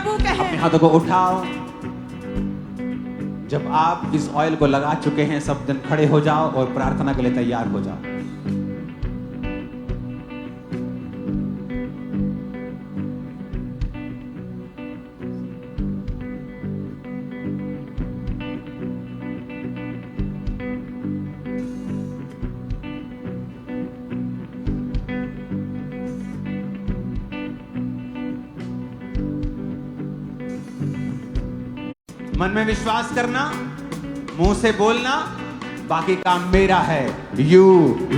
प्रभु अपने कहे। हाथों को उठाओ। जब आप इस ऑयल को लगा चुके हैं, सब जन खड़े हो जाओ और प्रार्थना के लिए तैयार हो जाओ। मन में विश्वास करना, मुंह से बोलना, बाकी काम मेरा है। You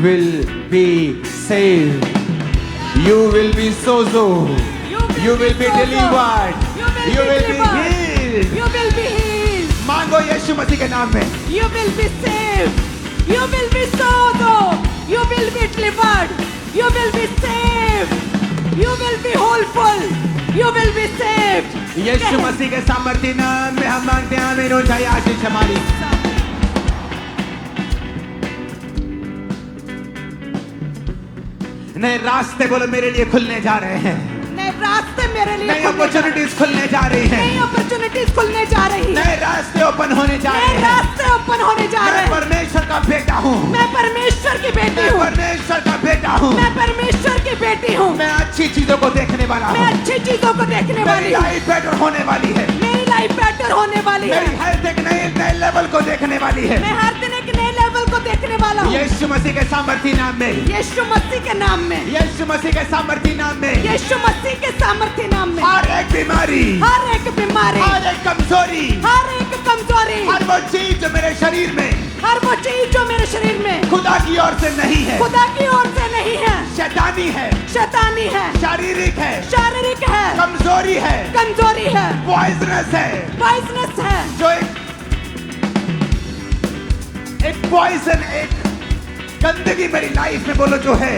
will be saved, you will be Sojat, you will be delivered, you will be healed. You will be healed. मांगो यीशु मसीह के नाम में। You will be saved. You will be saved. You will be delivered. You will be saved. You will be wholeful. You will be saved. यीशु मसीह के सामर्थ्य नाम में हम मांगते हैं। आमीन। हो जाए आशीष हमारी। नए रास्ते बोलो मेरे लिए खुलने जा रहे हैं। नए रास्ते मेरे लिए नई अपॉर्चुनिटीज खुलने जा रही हैं। नई अपॉर्चुनिटीज खुलने जा रही है। नए रास्ते ओपन होने जा रहे नए हैं। रास्ते ओपन होने जा रहे मैं हैं। परमेश्वर का बेटा हूँ। मैं परमेश्वर की बेटी मैं हूँ। परमेश्वर का बेटा हूँ। मैं परमेश्वर की बेटी हूँ। मैं अच्छी चीजों को देखने वाला मैं हूँ। अच्छी चीजों को देखने मेरी वाली हूँ। लाइफ बेटर होने वाली है। मेरी लाइफ बेटर होने वाली है। मेरी हेल्थ एक नए लेवल को देखने वाली है। मैं हर दिन एक नए लेवल को देखने वाला हूँ। यीशु मसीह के सामर्थ्य नाम में। यीशु मसीह के नाम में। यीशु मसीह के सामर्थ्य नाम में। यीशु मसीह के सामर्थ्य नाम में। हर एक बीमारी, हर एक बीमारी, हर एक कमजोरी, हर एक कमजोरी, हर वो चीज जो मेरे शरीर में, हर वो चीज जो मेरे शरीर में खुदा की ओर से नहीं है, खुदा की ओर से नहीं है, शैतानी है, शैतानी है, शारीरिक है, शारीरिक है, कमजोरी है, कमजोरी है, पॉइजनस है, पॉइजनस है, जो एक पॉइजन, एक गंदगी मेरी लाइफ में बोलो जो है,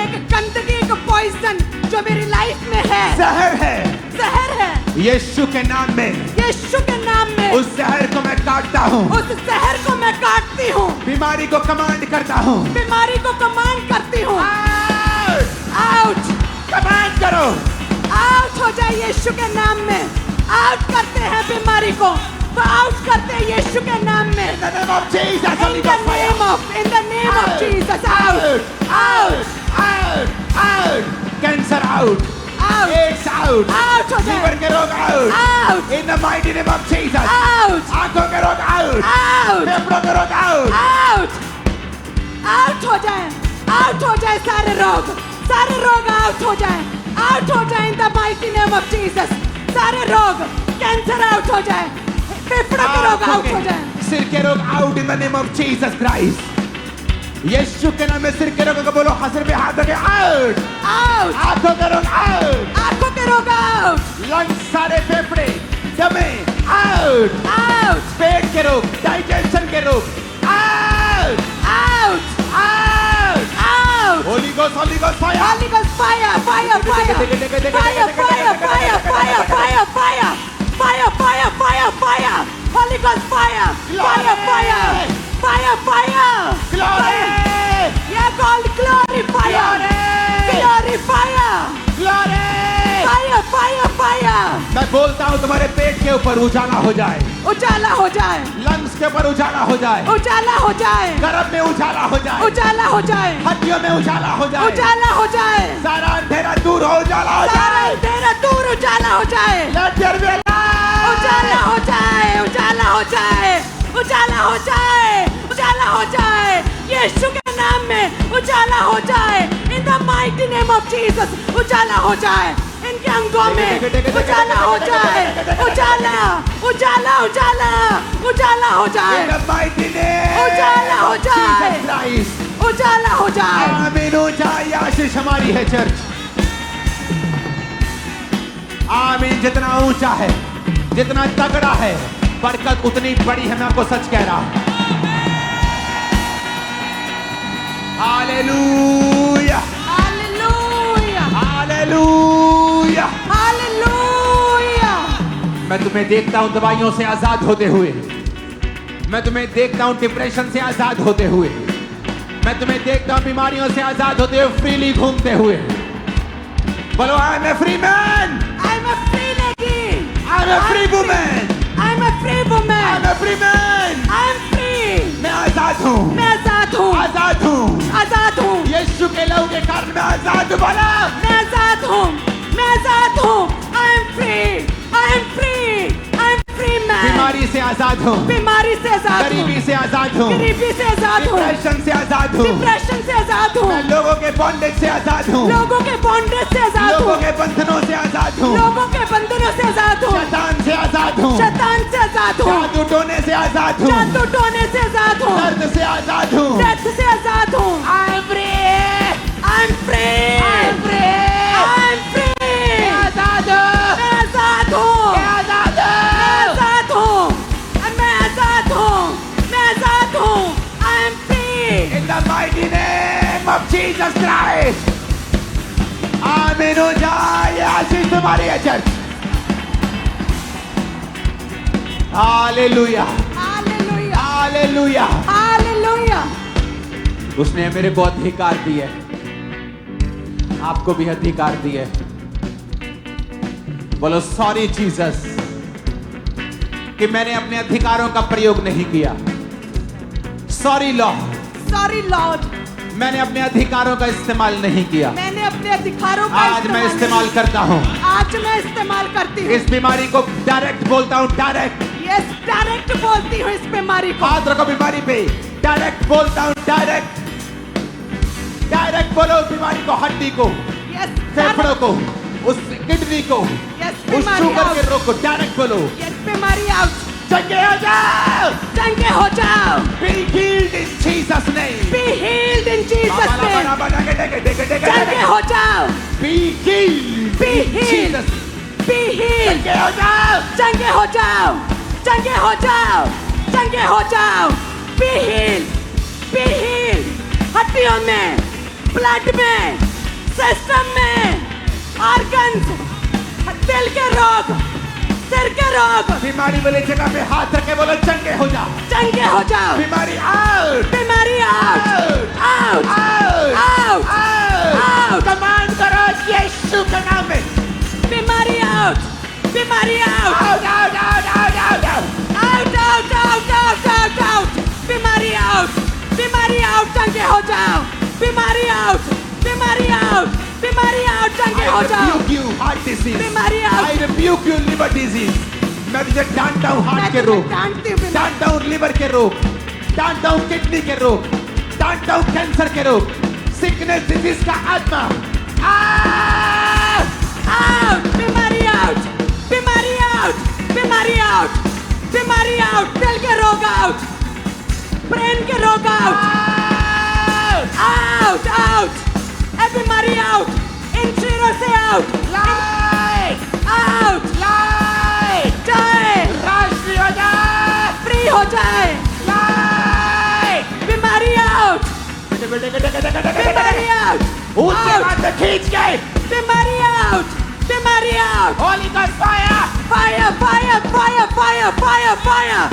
एक गंदगी, एक पॉइजन जो मेरी लाइफ में है, जहर है, जहर है। यीशु के नाम में, यीशु के नाम में उस जहर को मैं काटता हूँ। उस जहर को मैं काटती हूँ। बीमारी को कमांड करता हूँ। बीमारी को कमांड करती हूँ। आउट, कमांड करो। आउट हो जाए यीशु के नाम में। आउट करते हैं बीमारी को, वो आउट करते हैं यीशु के नाम में। In the name of Jesus, In the name of Jesus, out, out, out, out, cancer out, out, AIDS out, out हो liver जाए, के रोग out, out, in the mighty name of Jesus, out, आंखों के रोग out, out, फेफड़ों के रोग out, out, out हो जाए, out हो जाए सारे रोग out हो जाए, out हो जाए in the mighty name of Jesus। सारे रोग, कैंसर आउट हो जाए, फेफड़ों के रोग आउट हो जाए, सिर के रोग out in the name of Jesus Christ। यीशु के नाम में सिर के रोग को बोलो, हसर पे हाथ रखे out, आउट, आंखों के रोग out, आंखों के रोग आउट, लंग्स सारे फेफड़े दमे out, आउट, पेट के रोग, डाइजेशन के रोग out, out, out, out. Holy Ghost fire, Holy Ghost fire, fire, fire, fire, fire, fire, fire, fire, fire, fire, fire, fire, fire, Holy Ghost fire, fire, fire, fire, fire, glory, yeah, called glory fire, glory fire, glory। fire, fire, fire, मैं बोलता हूँ तुम्हारे पेट के ऊपर उजाला हो जाए, उजाला हो जाए, लंग्स के ऊपर उजाला हो जाए, उजाला हो जाए, गर्भ में उजाला हो जाए, उजाला हो जाए, हड्डियों में उजाला हो जाए, उजाला हो जाए, सारा अंधेरा दूर हो, उजाला हो सारा जाए। तेरा दूर उजाला हो जाए, Let there be light। उजाला हो जाए, उजाला हो जाए, उजाला हो जाए, उजाला हो जाए, यीशु के नाम में उजाला हो जाए, in the mighty name of Jesus उजाला हो जाए, इनके अंगों में उजाला हो जाए, उजाला, उजाला, उजाला, उजाला हो In जाए, the mighty name उजाला हो of जाए, Jesus Christ। उजाला हो जाए। आमीन। ऊंचाई आशीष हमारी है चर्च। आमीन। जितना ऊंचा है, जितना तगड़ा है, बरकत उतनी बड़ी है। मैं आपको सच कह रहा हूं। Hallelujah, hallelujah, hallelujah. हालेलुया। मैं तुम्हें देखता हूं दवाइयों से आजाद होते हुए, मैं तुम्हें देखता हूं डिप्रेशन से आजाद होते हुए, मैं तुम्हें देखता हूं बीमारियों से आजाद होते हुए, फ्रीली घूमते हुए। बोलो I am a free man, I am a free lady, a free woman. I'm a free woman. I'm a free man. I'm free. मैं आजाद हूँ. मैं आजाद हूँ. आजाद हूँ. आजाद हूँ. यीशु के लहू के कारण मैं आजाद हूँ. बोला. मैं आजाद हूँ. मैं आजाद हूँ. I'm free. I'm free. I'm free man. बीमारी से आजाद हूँ. बीमारी से आजाद हूँ. गरीबी से आजाद हूँ. गरीबी से आजाद हूँ. डिप्रेशन से आजाद हूँ. डिप्रेशन से आजाद हूँ. मैं लोगों के बॉन्डेज से आजाद हूँ. लोगों के बॉन्डेज से आजाद हूँ. लोगों के बंधनों से आजाद हूँ. लोगों के बंधनों से आजाद हूँ. शैतान से आजाद हूँ. शैतान से आजाद हूँ. जादू टोने से आजाद हूँ. जादू टोने से आजाद हूँ. दर्द से आजाद हूँ. दर्द से आजाद हूँ. I'm free. I'm free. I'm free. I'm free. मैं आजाद हूँ. मैं आजाद हूँ. मैं आजाद हूँ. मैं आजाद हूँ. मैं आजाद हूँ. I'm free. In the mighty name of Jesus Christ. आमीन हो जाए. आशीष तुम्हारी है church. Hallelujah. Hallelujah. Hallelujah. Hallelujah. उसने मेरे को अधिकार दिए. आपको भी अधिकार दिए. बोलो सॉरी जीसस कि मैंने अपने अधिकारों का प्रयोग नहीं किया. Sorry Lord. Sorry Lord. मैंने अपने अधिकारों का इस्तेमाल नहीं किया. मैंने अपने अधिकारों का आज मैं इस्तेमाल करता हूँ. आज मैं इस्तेमाल करती हूँ. इस बीमारी को डायरेक्ट बोलता हूँ. डायरेक्ट. यस डायरेक्ट बोलती हूँ इस बीमारी को. हाथ रखो बीमारी पे. डायरेक्ट बोलता हूँ. डायरेक्ट. डायरेक्ट बोलो उस बीमारी को. हड्डी को, यस फेफड़ों को, उस किडनी को, यस उस बीमारी शुगर के आउट. रोग को डायरेक्ट बोलो. यस बीमारी आउट. चंगे हो जाओ. चंगे हो जाओ. Be healed in Jesus name. Be healed in Jesus name. चंगे हो जाओ. Be healed. Be healed. Jesus. Be healed. चंगे हो जाओ. चंगे हो जाओ. चंगे हो जाओ. चंगे हो जाओ. Be healed. Be healed. हड्डियों में, ब्लड में, सिस्टम में, ऑर्गन्स, दिल के रोग, सिर के रोग. बीमारी वाली जगह पे हाथ रखे बोलो चंगे हो जाओ. चंगे हो जाओ. बीमारी आउट. बीमारी out. Out. Out. Out. Command करो यीशु के नाम में. बीमारी आउट. बीमारी out. Out out out out out out. Out. Out. Out. Out. Out. बीमारी आउट. बीमारी आउट. चंगे हो जाओ. बीमारी आउट. बीमारी आउट. बीमारी आउट. चंगे हो I जाओ. rebuke you heart disease. बीमारी out. I rebuke you liver disease. मैं तुझे डांटता हूँ हार्ट के मैं रोग. डांटती हूँ बीमारी. डांटता हूँ लिवर के रोग. डांटता हूँ किडनी के रोग. डांटता हूँ कैंसर के रोग. सिकनेस डिजीज का आत्मा. आउट. बीमारी आउट. बीमारी आउट. बीमारी आउट. बीमारी आउट. दिल के रोग आउट. ब्रेन के रोग आउट. आउट. आउट. ए बीमारी आउट. इन शरीरों से आउट. लाइट. आउट. लाइट. जाए. राष्ट्रीय हो जाए. फ्री हो जाए. लाइट. बीमारी आउट. बीमारी आउट. उसके बाद में खींच के. बीमारी आउट. बीमारी आउट. होली का fire. Fire, fire, fire, fire, fire, fire,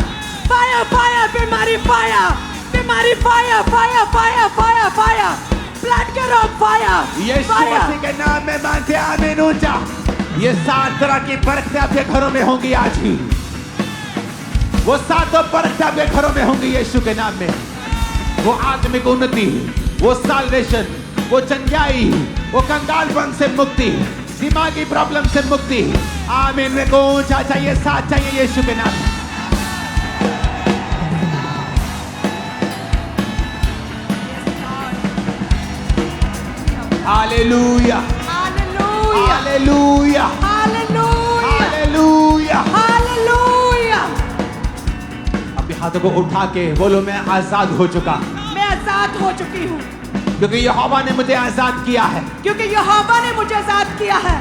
fire, fire, बीमारी fire, बीमारी fire, fire, fire, fire, fire, blood के रोग fire, यीशु fire. मसीह के नाम में मानते आमीन ऊंचा. ये 7 तरह की बरकतें आपके घरों में होंगी आज ही. वो 7 बरकतें आपके घरों में होंगी यीशु के नाम में. वो आत्मिक उन्नति, वो साल्वेशन, वो चंगाई, वो कंगालपन से मुक्ति, दिमागी प्रॉब्लम से मुक्ति. आमीन. में को ऊंचा चाहिए, साथ चाहिए यीशु के नाम में. Hallelujah. Hallelujah, hallelujah. hallelujah, hallelujah. hallelujah. अपने हाथों को उठा के बोलो मैं आजाद हो चुका, मैं आजाद हो चुकी हूँ क्योंकि यहोवा ने मुझे आजाद किया है. क्योंकि यहोवा ने मुझे आजाद किया है.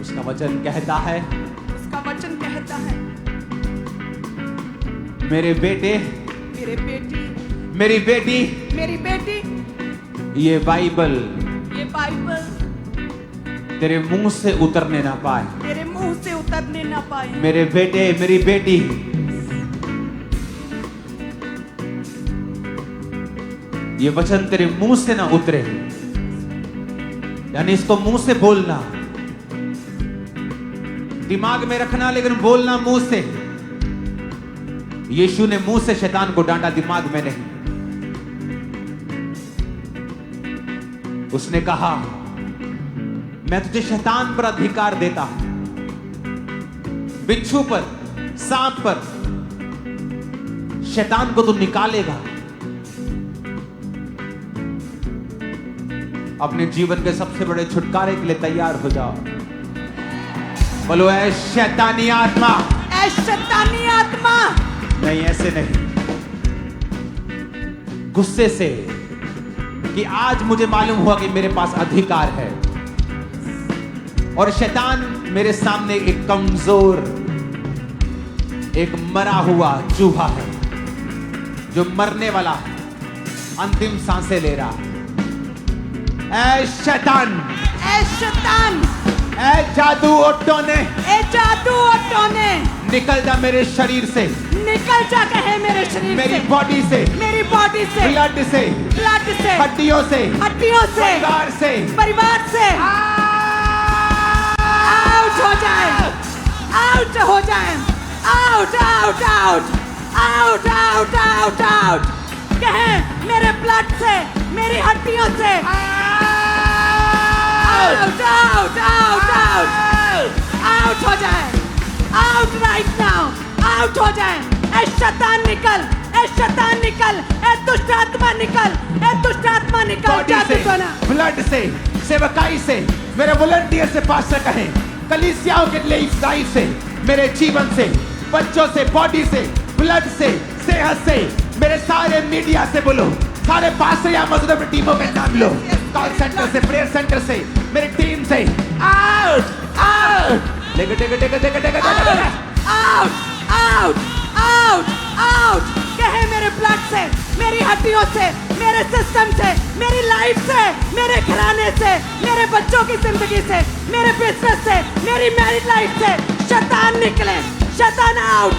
उसका वचन कहता है, उसका वचन कहता है, मेरे बेटे, मेरे बेटी, मेरी बेटी, मेरी बेटी, ये बाइबल ये बाइबल तेरे मुंह से उतरने ना पाए. तेरे मुंह से उतरने ना पाए. मेरे बेटे, मेरी बेटी, ये वचन तेरे मुंह से ना उतरे. यानी इसको मुंह से बोलना, दिमाग में रखना लेकिन बोलना मुंह से। यीशु ने मुंह से शैतान को डांटा, दिमाग में नहीं। उसने कहा मैं तुझे शैतान पर अधिकार देता हूं, बिच्छू पर, सांप पर, शैतान को तू निकालेगा। अपने जीवन के सबसे बड़े छुटकारे के लिए तैयार हो जाओ। बोलो ऐ शैतानी आत्मा, ऐ शैतानी आत्मा। नहीं, ऐसे नहीं, गुस्से से कि आज मुझे मालूम हुआ कि मेरे पास अधिकार है और शैतान मेरे सामने एक कमजोर, एक मरा हुआ चूहा है जो मरने वाला है, अंतिम सांसें ले रहा। ऐ शैतान, ऐ शैतान, ऐ जादू और टोने, ए जादू और टोने, निकल जा मेरे शरीर से, निकल जा कहे मेरे शरीर मेरी से, बॉडी से, मेरी बॉडी से, ब्लड से, ब्लड से, हड्डियों से, हड्डियों से, परिवार से, परिवार से आउट हो जाए, आउट हो जाए, out out out out out out out. कहे मेरे ब्लड से, मेरी हड्डियों से out out out out out हो जाए, आउट राइट नाउ, आउट हो जाए। ए शैतान निकल, ए शैतान निकल, ए दुष्ट आत्मा निकल, ए दुष्ट आत्मा निकल। बॉडी से, ब्लड से, सेवकाई से, मेरे वॉलंटियर से, पास्टर कहें, कलीसियाओं के लाइफ से, मेरे जीवन से, बच्चों से, बॉडी से, ब्लड से, सेहत से, मेरे सारे मीडिया से, बोलो सारे पास्टर या मौजूदा अपनी टीमों के नाम लो, कॉल सेंटर से, प्रेयर सेंटर से, मेरी टीम से, out out, out out out out. कहे मेरे ब्लड से, मेरी हड्डियों से, मेरे सिस्टम से, मेरी लाइफ से, मेरे घराने से, मेरे बच्चों की जिंदगी से, मेरे बिजनेस से, मेरी मैरिड लाइफ से शैतान निकले, शैतान आउट,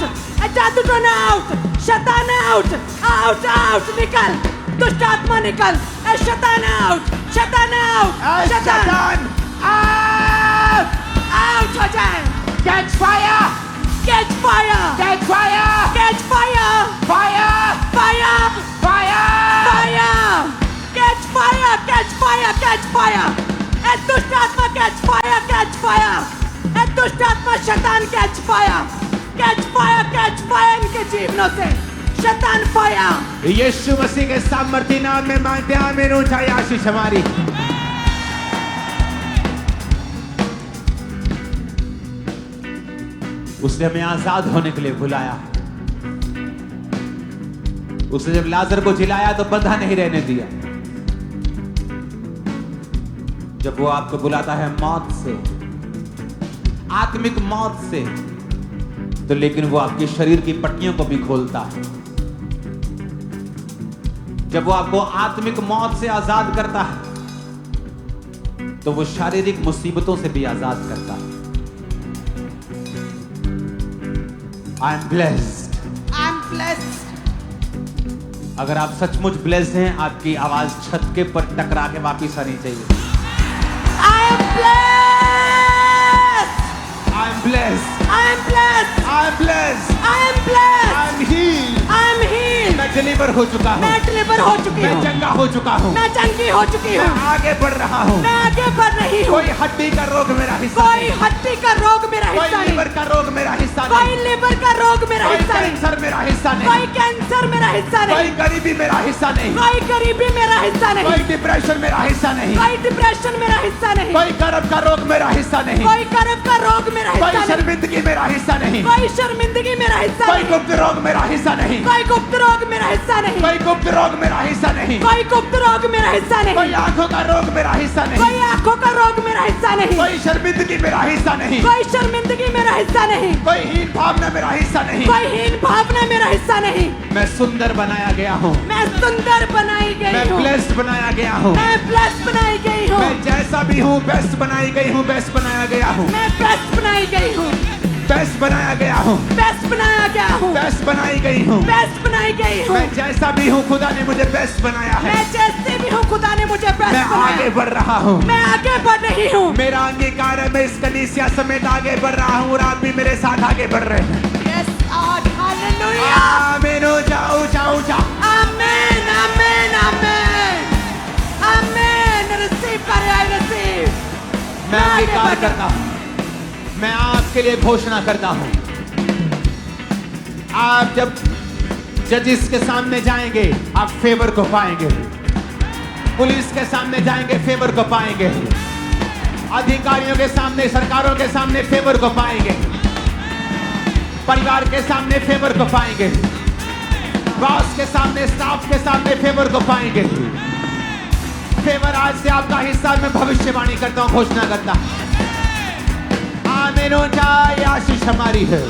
जादू टोना आउट, शैतान आउट, आउट आउट, निकल, दुष्ट आत्मा निकल, शैतान आउट, शैतान आउट, शैतान आउट, आउट हो जाए। Catch fire, catch fire, catch fire, catch fire, fire, fire, fire, fire, catch fire, catch fire, catch fire. ए दुष्ट आत्मा कैच फायर, कैच फायर, ए दुष्ट आत्मा शैतान catch fire, catch fire, catch fire इनके जीवनों से, शैतान फायर। यीशु मसीह के सामर्थ्य नाम में मांगते हैं, आमीन। ऊंचाई आशीष हमारी। उसने हमें आजाद होने के लिए बुलाया। उसने जब लाजर को जिलाया तो बंधा नहीं रहने दिया। जब वो आपको बुलाता है मौत से, आत्मिक मौत से, तो लेकिन वो आपके शरीर की पट्टियों को भी खोलता है। जब वो आपको आत्मिक मौत से आजाद करता है तो वो शारीरिक मुसीबतों से भी आजाद करता है। I am blessed, I am blessed. अगर आप सचमुच ब्लेस्ड हैं, आपकी आवाज छत के पर टकरा के वापिस आनी चाहिए। I am blessed, I am blessed, I am blessed, I am blessed, I am blessed, I am heeled, I am heeled. मैं डिलीवर हो चुका हूँ, मैं डिलीवर हो चुकी मैं हूँ, चंगा हो चुका हूँ, मैं चंगी हो चुकी मैं हूँ, आगे बढ़ रहा हूँ। मैं आगे बढ़ रही हूँ। कोई हड्डी का रोग मेरा हिस्सा कोई नहीं, हड्डी का रोग मेरा कोई हिस्सा नहीं, लीवर का रोग मेरा हिस्सा कोई नहीं, लिवर का रोग मेरा कोई हिस्सा नहीं, कैंसर मेरा हिस्सा कोई नहीं, कैंसर मेरा हिस्सा कोई नहीं, गरीबी मेरा हिस्सा नहीं, कोई गरीबी मेरा हिस्सा नहीं, कोई डिप्रेशन मेरा हिस्सा नहीं, कोई डिप्रेशन मेरा हिस्सा नहीं, कोई गर्भ का रोग मेरा हिस्सा नहीं, कोई गर्भ का रोग मेरा कोई हिस्सा नहीं, शर्मिंदगी मेरा हिस्सा नहीं, कोई शर्मिंदगी मेरा हिस्सा कोई नहीं, गुप्त रोग मेरा हिस्सा नहीं, कोई गुप्त रोग मेरा हिस्सा नहीं, कोई गुप्त रोग मेरा हिस्सा नहीं, कोई गुप्त रोग मेरा हिस्सा नहीं, कोई आंखों का रोग मेरा हिस्सा नहीं, कोई आंखों का रोग मेरा हिस्सा नहीं, कोई शर्मिंदगी मेरा हिस्सा नहीं, कोई शर्मिंदगी मेरा हिस्सा नहीं, कोई हीन भावना मेरा हिस्सा नहीं। कोई हीन भावना मेरा हिस्सा नहीं। मैं सुंदर बनाया गया हूँ, मैं सुंदर बनाई मैं गई हूँ, ब्लेस्ड बनाया गया हूँ, मैं ब्लेस्ड बनाई गई हूँ, मैं जैसा भी हूँ बेस्ट बनाई गई हूँ, बेस्ट बनाया गया हूँ। मैं बेस्ट बनाई गई हूँ। बेस्ट बनाया गया हूँ, बेस्ट बनाया गया हूँ, बेस्ट बनाई गई हूँ। बेस्ट बनाई गई हूँ। मैं जैसा भी हूँ खुदा ने मुझे बेस्ट बनाया है। मैं जैसे भी हूँ खुदा ने मुझे बेस्ट मैं बनाया। आगे बढ़ रहा हूँ, मैं आगे बढ़ रही हूँ। मेरा अंगीकार है, मैं इस कलीसिया समेत आगे बढ़ रहा हूँ और आप भी मेरे साथ आगे बढ़ रहे हैं। Yes, God, hallelujah. आमीन। जाओ जाओ जाओ। Amen, amen, amen. Amen. Receive करे, I receive. मैं आगे अंगीकार बढ़ रहा करता हूँ, मैं आपके लिए घोषणा करता हूँ। आप जब जजिस के सामने जाएंगे आप फेवर को पाएंगे, पुलिस के सामने जाएंगे फेवर को पाएंगे, अधिकारियों के सामने, सरकारों के सामने फेवर को पाएंगे, परिवार के सामने फेवर को पाएंगे, बॉस के सामने, स्टाफ के सामने फेवर को पाएंगे। फेवर आज से आपका हिस्सा। मैं भविष्यवाणी करता हूं, घोषणा करता हूं। आमीन। ये आशीष हमारी है।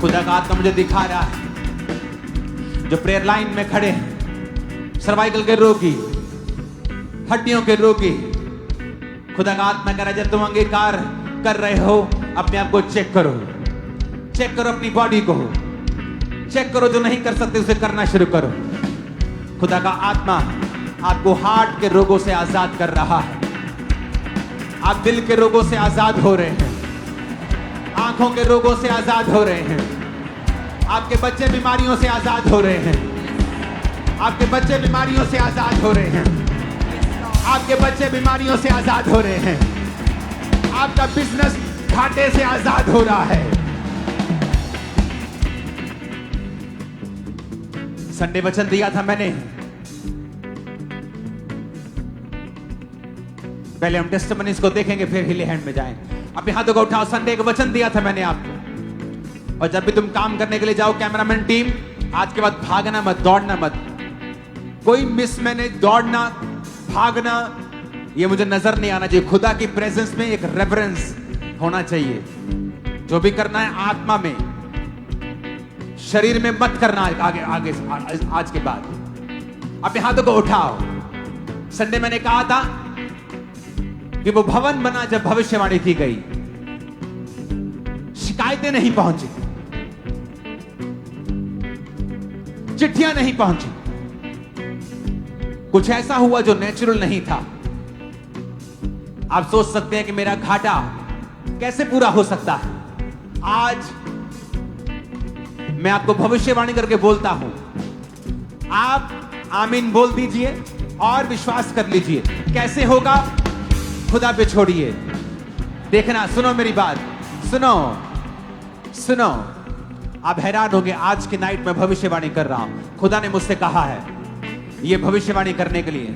खुदा का आत्मा मुझे दिखा रहा है जो प्रेयर लाइन में खड़े हैं, सर्वाइकल के रोगी, हड्डियों के रोगी, खुदा का आत्मा कह रहा है जब तुम अंगीकार कर रहे हो अपने आप को चेक करो, चेक करो अपनी बॉडी को, चेक करो, जो नहीं कर सकते उसे करना शुरू करो। खुदा का आत्मा आपको हार्ट के रोगों से आजाद कर रहा है, आप दिल के रोगों से आजाद हो रहे हैं, आंखों के रोगों से आजाद हो रहे हैं, आपके बच्चे बीमारियों से आजाद हो रहे हैं, आपके बच्चे बीमारियों से आजाद हो रहे हैं, आपके बच्चे बीमारियों से आजाद हो रहे हैं, आपका बिजनेस घाटे से आजाद हो रहा है। संडे वचन दिया था मैंने, पहले हम टेस्टिमनीज को देखेंगे फिर हिले हैंड में जाएंगे। अपने हाथों को उठाओ। संडे का वचन दिया था मैंने आपको, और जब भी तुम काम करने के लिए जाओ, कैमरामैन टीम, आज के बाद भागना मत, दौड़ना मत, कोई मिस मैंने दौड़ना भागना ये मुझे नजर नहीं आना चाहिए। खुदा की प्रेजेंस में एक रेवरेंस होना चाहिए। जो भी करना है आत्मा में, शरीर में मत करना। आगे आगे आज के बाद अपने हाथों को उठाओ। संडे मैंने कहा था कि वो भवन बना जब भविष्यवाणी की गई, शिकायतें नहीं पहुंची, चिट्ठियां नहीं पहुंची, कुछ ऐसा हुआ जो नेचुरल नहीं था। आप सोच सकते हैं कि मेरा घाटा कैसे पूरा हो सकता है। आज मैं आपको भविष्यवाणी करके बोलता हूं, आप आमीन बोल दीजिए और विश्वास कर लीजिए। कैसे होगा? खुदा पे छोड़िए। देखना, सुनो मेरी बात, सुनो सुनो। आप हैरान होंगे, आज की नाइट में भविष्यवाणी कर रहा हूं। खुदा ने मुझसे कहा है यह भविष्यवाणी करने के लिए।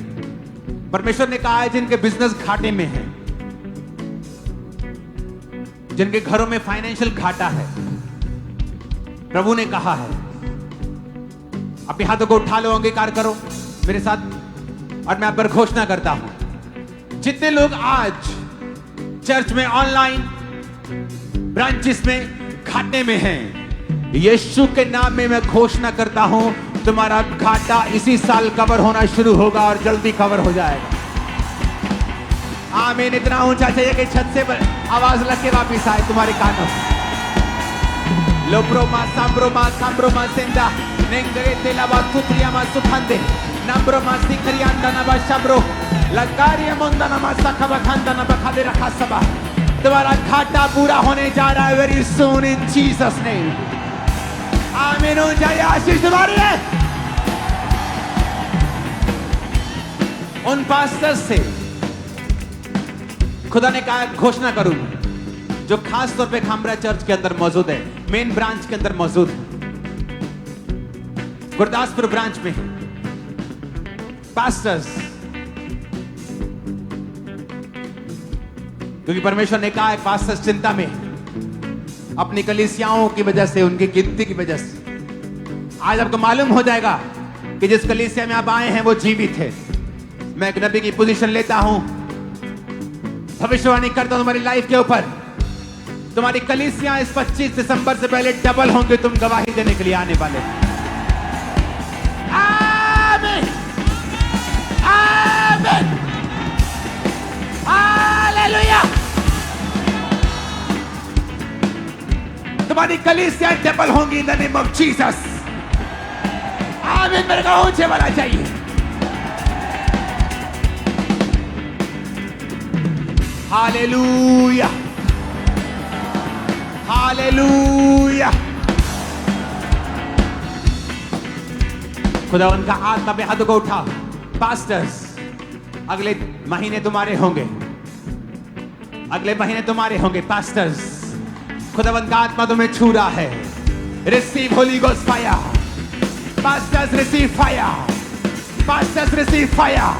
परमेश्वर ने कहा है जिनके बिजनेस घाटे में है, जिनके घरों में फाइनेंशियल घाटा है, प्रभु ने कहा है, अपने हाथों को उठा लो, अंगीकार करो मेरे साथ, और मैं आप पर घोषणा करता हूं। जितने लोग आज चर्च में, ऑनलाइन ब्रांचेस में घाटे में हैं, यीशु के नाम में मैं घोषणा करता हूं, तुम्हारा घाटा इसी साल कवर होना शुरू होगा और जल्दी कवर हो जाएगा। आमीन। इतना ऊंचा चाहिए कि छत से आवाज लग के वापिस आए तुम्हारे कानों। लोप्रोमा सांब्रोमा सांब्रोमा सेंदा नेंगरे तेलावा सुत्रियामा सुखांदे नंब्रोमा सिखरियांदा नबा शब्रो लकारिया मुंदनमा सखवा खांदना बखादे रखा सबा। तुम्हारा घाटा पूरा होने जा रहा है वेरी सून इन जीसस नेम। आमीन। जय आशीष तुम्हारी है। उन पास्टर्स से खुदा ने कहा घोषणा करूं जो खास तौर पे खामरा चर्च के अंदर मौजूद है, मेन ब्रांच के अंदर मौजूद है, गुरदासपुर ब्रांच में है। पास्टर्स, क्योंकि परमेश्वर ने कहा है पास्टर्स चिंता में अपनी कलीसियाओं की वजह से, उनकी गिनती की वजह से। आज आपको मालूम हो जाएगा कि जिस कलीसिया में आप आए हैं वो जीवित है। मैं एक नबी की पोजीशन लेता हूं, भविष्यवाणी करता हूं तुम्हारी लाइफ के ऊपर। तुम्हारी कलीसियां इस 25 दिसंबर से पहले डबल होंगे। तुम गवाही देने के लिए आने वाले। आमीन, आमीन, हालेलुया। तुम्हारी कलीसिया टेबल होंगी in the name of Jesus. आमीन। मेरे को ऊंचे वाला चाहिए। Hallelujah, hallelujah. खुदावंद का आत्मा पे हाथों को उठा। पास्टर्स, अगले महीने तुम्हारे होंगे, अगले महीने तुम्हारे होंगे। पास्टर्स, खुदावंद का आत्मा तुम्हें छू रहा है। Receive Holi ghost fire. Pastors receive fire. Pastors receive fire.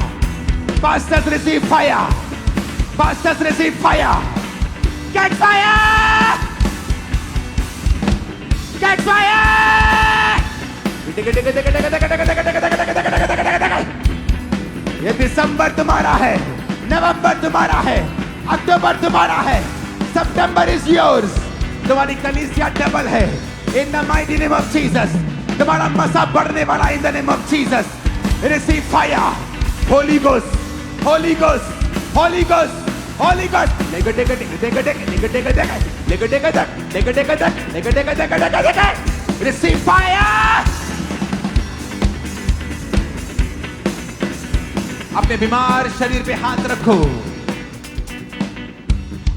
Pastors receive fire. Pastors receive fire. Get fire! Get fire! ये दिसंबर तुम्हारा है, नवंबर तुम्हारा है, अक्टूबर तुम्हारा है, सितंबर इज योर्स। तुम्हारी कलीसिया डबल है in the mighty name of Jesus. तुम्हारा मसा बढ़ने वाला in the name of Jesus. Receive fire, Holi ghost, Holi ghost, Holi ghost, Holi ghost. Receive fire. अपने बीमार शरीर पे हाथ रखो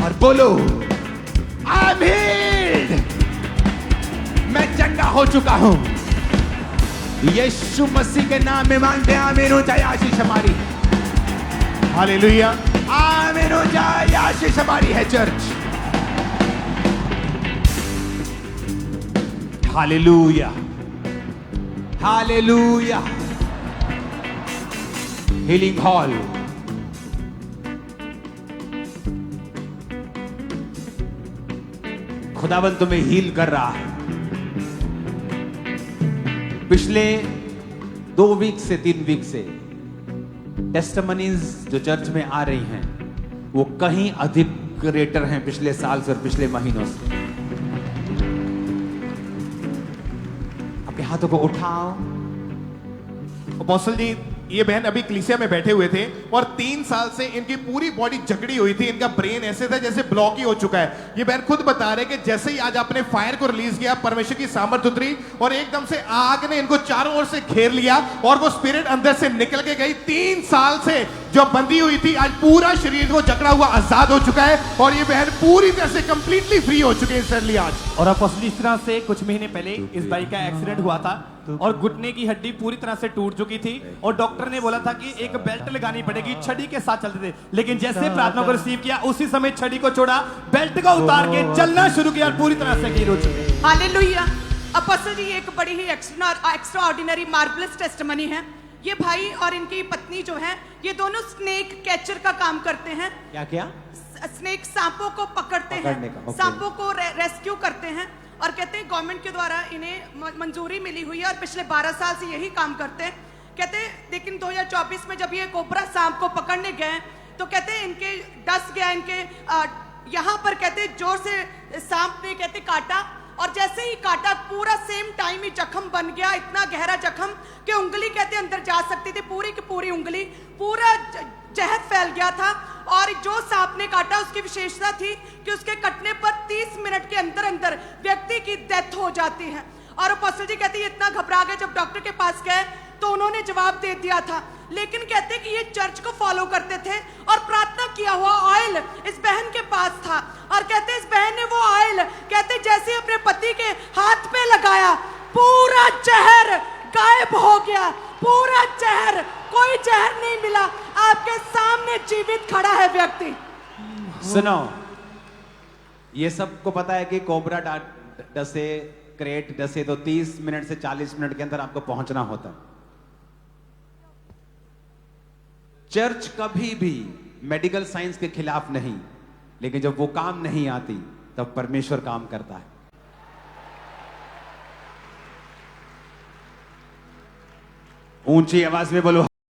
और बोलो, आमीन। मैं चंगा हो चुका हूं। यीशु मसीह के नाम में मांगते हैं, आमीन हो जाए आशीष हमारी। हालेलुया, आमीन हो जाए आशीष हमारी है church. Hallelujah, hallelujah. Healing hall, खुदावंद तुम्हें हील कर रहा है। पिछले 2 वीक से 3 वीक से टेस्टिमनीज जो चर्च में आ रही हैं वो कहीं अधिक ग्रेटर हैं पिछले साल से और पिछले महीनों से। अपने हाथों को उठाओ। अपोस्टल जी, ये बहन अभी कलीसिया में बैठे हुए थे और 3 साल से इनकी पूरी बॉडी जकड़ी हुई थी। इनका ब्रेन ऐसे था जैसे ब्लॉक ही हो चुका है। ये बहन खुद बता रहे कि जैसे ही आज आपने फायर को रिलीज किया, परमेश्वर की सामर्थ उतरी और एकदम से आग ने इनको चारों ओर से घेर लिया और वो स्पिरिट अंदर से निकल के गई। 3 साल से जो बंदी हुई थी, आज पूरा शरीर को जकड़ा हुआ आजाद हो चुका है और ये बहन पूरी तरह से कंप्लीटली फ्री हो चुके हैं सडनली आज। और अपोस्टल इस तरह से कुछ महीने पहले इस बाइक का एक्सीडेंट हुआ था और घुटने की हड्डी पूरी तरह से टूट चुकी थी और डॉक्टर ने बोला था कि एक बेल्ट लगानी पड़ेगी। छड़ी के साथ चलते थे, लेकिन जैसे प्रार्थना को रिसीव किया उसी समय छड़ी को छोड़ा, बेल्ट को उतार के चलना शुरू किया और पूरी तरह से हील हो चुके। हालेलुया। अपोस्टल जी, एक बड़ी ही एक्स्ट्रा ऑर्डिनरी मार्वलस टेस्टिमनी है। ये भाई और इनकी पत्नी जो है, ये दोनों स्नेक कैचर का काम करते हैं। क्या क्या? स्नेक, सांपों को पकड़ते हैं, सांपों को रेस्क्यू करते हैं और कहते हैं गवर्नमेंट के द्वारा इन्हें मंजूरी मिली हुई है और पिछले 12 साल से यही काम करते हैं। कहते हैं लेकिन 2024 में जब ये कोबरा सांप को पकड़ने गए तो कहते हैं इनके डस गया, इनके यहाँ पर कहते जोर से सांप ने कहते काटा और जैसे ही काटा पूरा सेम टाइम ही जख्म बन गया, इतना गहरा जख्म कि उंगली कहते अंदर जा सकती थी, पूरी की पूरी उंगली, पूरा जहर फैल गया था। और जो सांप ने काटा उसकी विशेषता थी कि उसके कटने पर 30 मिनट के अंदर अंदर व्यक्ति की डेथ हो जाती है। और अपोस्टल जी कहते हैं इतना घबरा गए, जब डॉक्टर के पास गए तो उन्होंने जवाब दे दिया था, लेकिन कहते कि ये चर्च को फॉलो करते थे और प्रार्थना किया हुआ ऑयल इस बहन के पास था और कहते इस बहन ने वो ऑयल कहते जैसे अपने पति के हाथ पे लगाया, पूरा जहर गायब हो गया, पूरा जहर, कोई जहर नहीं मिला। आपके सामने जीवित खड़ा है व्यक्ति। सुनो, ये सबको पता है कि कोबरा डसे, क्रेट डसे तो 30 मिनट से 40 मिनट के अंदर आपको पहुंचना होता है। चर्च कभी भी मेडिकल साइंस के खिलाफ नहीं, लेकिन जब वो काम नहीं आती तब परमेश्वर काम करता है। ऊंची आवाज में बोलो।